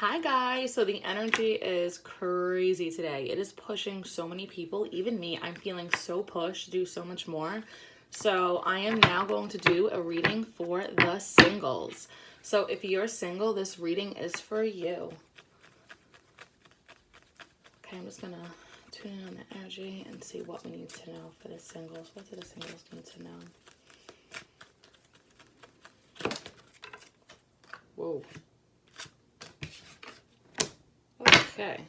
Hi guys, so the energy is crazy today. It is pushing so many people, even me. I'm feeling so pushed to do so much more. So I am now going to do a reading for the singles. So if you're single, this reading is for you. Okay, I'm just gonna tune in on the energy and see what we need to know for the singles. What do the singles need to know? Whoa. Okay,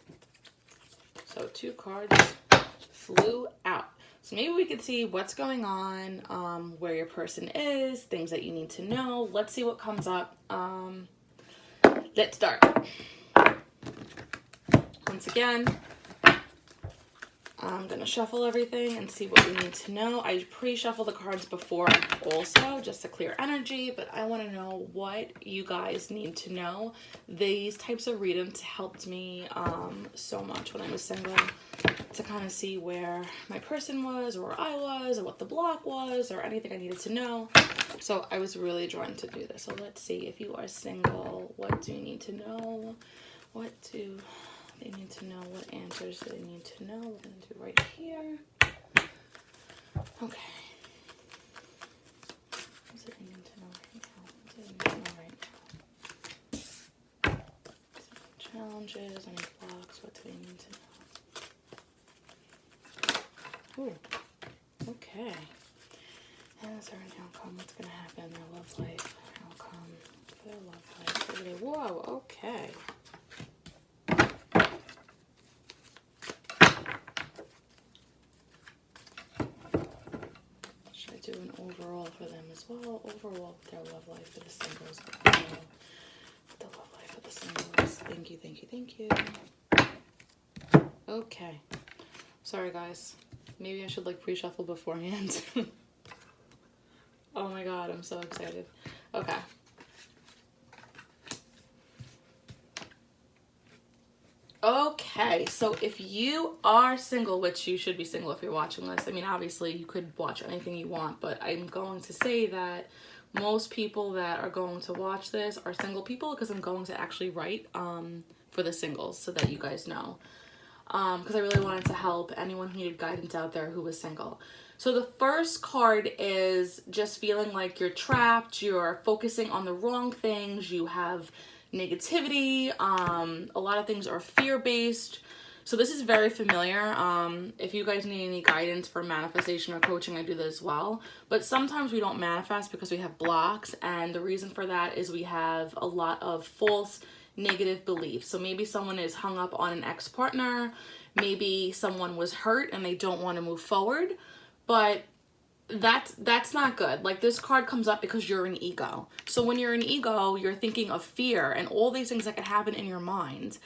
so 2 cards flew out. So maybe we could see what's going on, where your person is, things that you need to know. Let's see what comes up. Let's start. Once again, I'm going to shuffle everything and see what we need to know. I pre-shuffle the cards before also, just to clear energy, but I want to know what you guys need to know. These types of readings helped me so much when I was single, to kind of see where my person was, or where I was, or what the block was, or anything I needed to know. So I was really drawn to do this. So let's see, if you are single, what do you need to know? What do they need to know? What answers do they need to know? We're going to do right here. Okay. What do they need to know right now? What do they need to know right now? Challenges, any blocks, what do they need to know? Ooh. Okay. And is there an outcome? What's going to happen in their love life? Outcome for their love life. Whoa, okay. Do an overall for them as well. Overall with their love life for the singles. Overall with the love life for the singles. Thank you, thank you, thank you. Okay. Sorry guys. Maybe I should like pre-shuffle beforehand. Oh my god, I'm so excited. Okay. Okay, so if you are single, which you should be single if you're watching this. I mean, obviously you could watch anything you want, but I'm going to say that most people that are going to watch this are single people, because I'm going to actually write for the singles so that you guys know. Because I really wanted to help anyone who needed guidance out there who was single. So the first card is just feeling like you're trapped, you're focusing on the wrong things, you have negativity, a lot of things are fear-based. So this is very familiar. If you guys need any guidance for manifestation or coaching, I do that as well. But sometimes we don't manifest because we have blocks, and the reason for that is we have a lot of false negative beliefs. So maybe someone is hung up on an ex-partner, maybe someone was hurt and they don't want to move forward, but that's not good. Like, this card comes up because you're an ego. So when you're an ego, you're thinking of fear and all these things that could happen in your mind.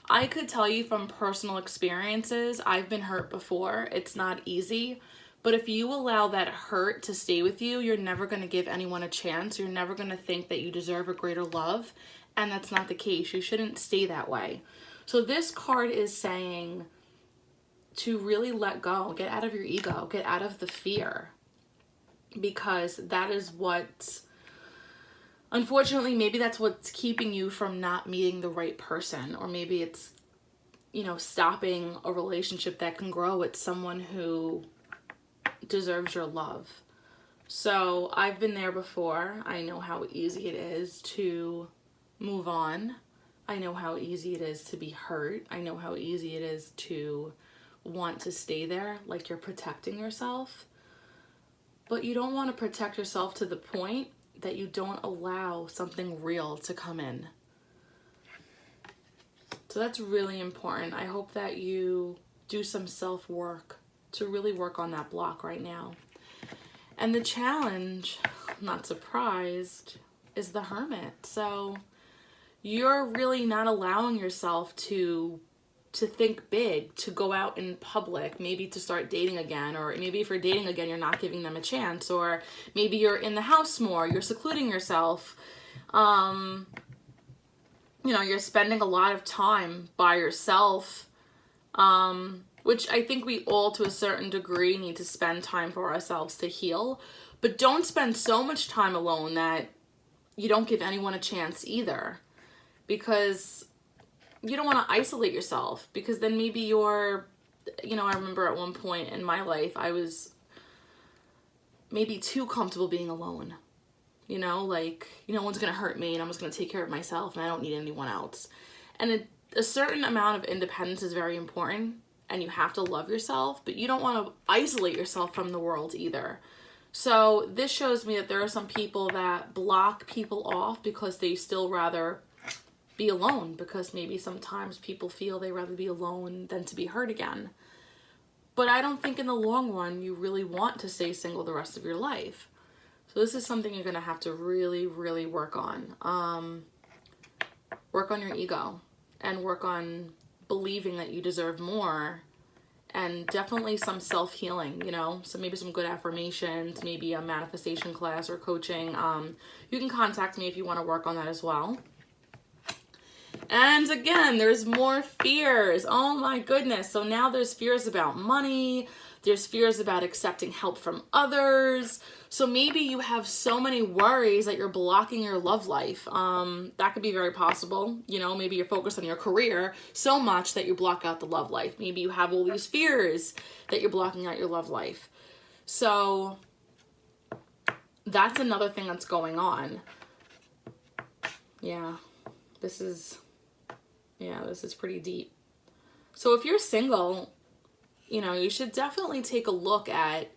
I could tell you from personal experiences, I've been hurt before. It's not easy. But if you allow that hurt to stay with you, you're never going to give anyone a chance. You're never going to think that you deserve a greater love. And that's not the case. You shouldn't stay that way. So this card is saying to really let go. Get out of your ego. Get out of the fear. Because that is what, unfortunately, maybe that's what's keeping you from not meeting the right person. Or maybe it's, stopping a relationship that can grow with someone who deserves your love. So I've been there before. I know how easy it is to move on. I know how easy it is to be hurt. I know how easy it is to want to stay there, like you're protecting yourself. But you don't want to protect yourself to the point that you don't allow something real to come in. So that's really important. I hope that you do some self-work to really work on that block right now. And the challenge, I'm not surprised, is the Hermit. So you're really not allowing yourself to think big, to go out in public, maybe to start dating again, or maybe if you're dating again, you're not giving them a chance, or maybe you're in the house more, you're secluding yourself, you're spending a lot of time by yourself, which I think we all, to a certain degree, need to spend time for ourselves to heal, but don't spend so much time alone that you don't give anyone a chance either, because you don't want to isolate yourself, because then maybe you're, you know, I remember at one point in my life, I was maybe too comfortable being alone. You know, like, no one's going to hurt me and I'm just going to take care of myself and I don't need anyone else. And a certain amount of independence is very important, and you have to love yourself, but you don't want to isolate yourself from the world either. So this shows me that there are some people that block people off because they still rather be alone, because maybe sometimes people feel they rather be alone than to be hurt again. But I don't think in the long run you really want to stay single the rest of your life. So this is something you're going to have to really, really work on. Work on your ego and work on believing that you deserve more, and definitely some self-healing, you know, so maybe some good affirmations, maybe a manifestation class or coaching. You can contact me if you want to work on that as well. And again, there's more fears. Oh my goodness. So now there's fears about money. There's fears about accepting help from others. So maybe you have so many worries that you're blocking your love life. That could be very possible. You know, maybe you're focused on your career so much that you block out the love life. Maybe you have all these fears that you're blocking out your love life. So that's another thing that's going on. Yeah, this is pretty deep. So if you're single, you know, you should definitely take a look at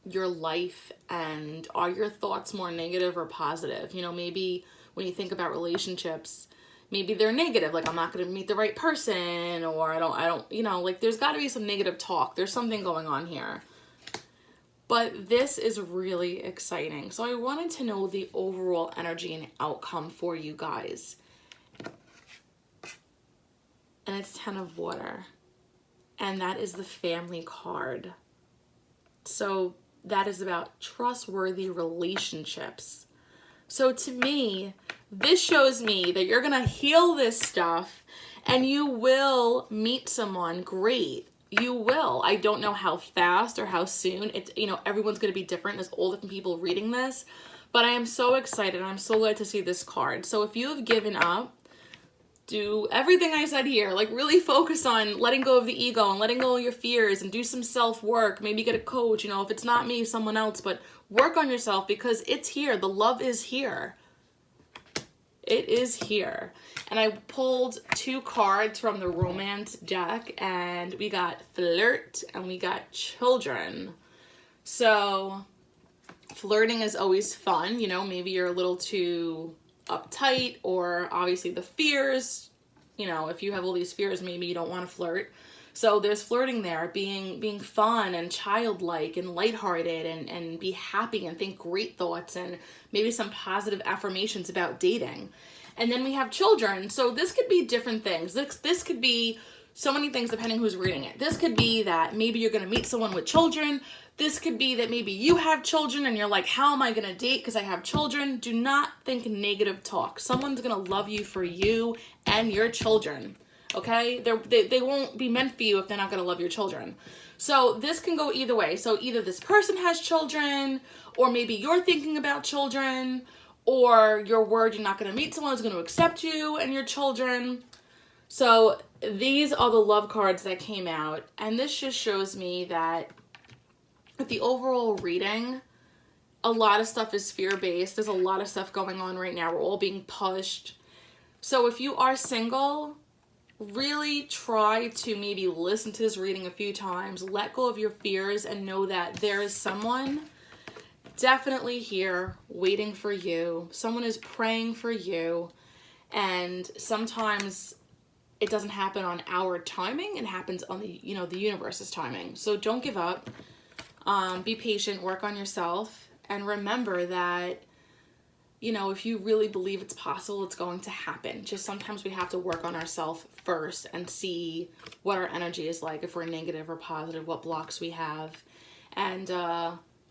your life, and are your thoughts more negative or positive? You know, maybe when you think about relationships, maybe they're negative, like I'm not going to meet the right person, or I don't, you know, like there's got to be some negative talk. There's something going on here. But this is really exciting. So I wanted to know the overall energy and outcome for you guys. And it's 10 of water. And that is the family card. So that is about trustworthy relationships. So to me, this shows me that you're going to heal this stuff and you will meet someone great. You will. I don't know how fast or how soon. It's, you know, everyone's going to be different. There's all different people reading this. But I am so excited. I'm so glad to see this card. So if you have given up, do everything I said here. Like really focus on letting go of the ego and letting go of your fears, and do some self-work. Maybe get a coach, you know, if it's not me, someone else. But work on yourself, because it's here. The love is here. It is here. And I pulled 2 cards from the romance deck, and we got flirt and we got children. So flirting is always fun. You know, maybe you're a little too uptight, or obviously the fears, you know, if you have all these fears, maybe you don't want to flirt. So there's flirting there, being fun and childlike and lighthearted, and be happy and think great thoughts, and maybe some positive affirmations about dating. And then we have children. So this could be different things. This could be so many things depending who's reading it. This could be that maybe you're going to meet someone with children. This could be that maybe you have children and you're like, how am I going to date because I have children? Do not think negative talk. Someone's going to love you for you and your children. Okay? They won't be meant for you if they're not going to love your children. So this can go either way. So either this person has children, or maybe you're thinking about children, or you're worried you're not going to meet someone who's going to accept you and your children. So these are the love cards that came out. And this just shows me that with the overall reading, a lot of stuff is fear-based. There's a lot of stuff going on right now. We're all being pushed. So if you are single, really try to maybe listen to this reading a few times, let go of your fears, and know that there is someone definitely here waiting for you. Someone is praying for you. And sometimes it doesn't happen on our timing. It happens on the universe's timing. So don't give up. Be patient, work on yourself, and remember that, you know, if you really believe it's possible, it's going to happen. Just sometimes we have to work on ourselves first and see what our energy is like, if we're negative or positive, what blocks we have. And,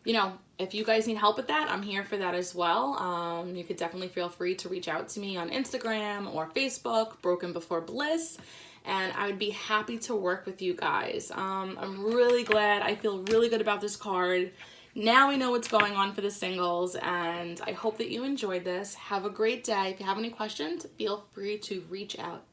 you know, if you guys need help with that, I'm here for that as well. You could definitely feel free to reach out to me on Instagram or Facebook, Broken Before Bliss. And I would be happy to work with you guys. I'm really glad. I feel really good about this card. Now we know what's going on for the singles, and I hope that you enjoyed this. Have a great day. If you have any questions, feel free to reach out.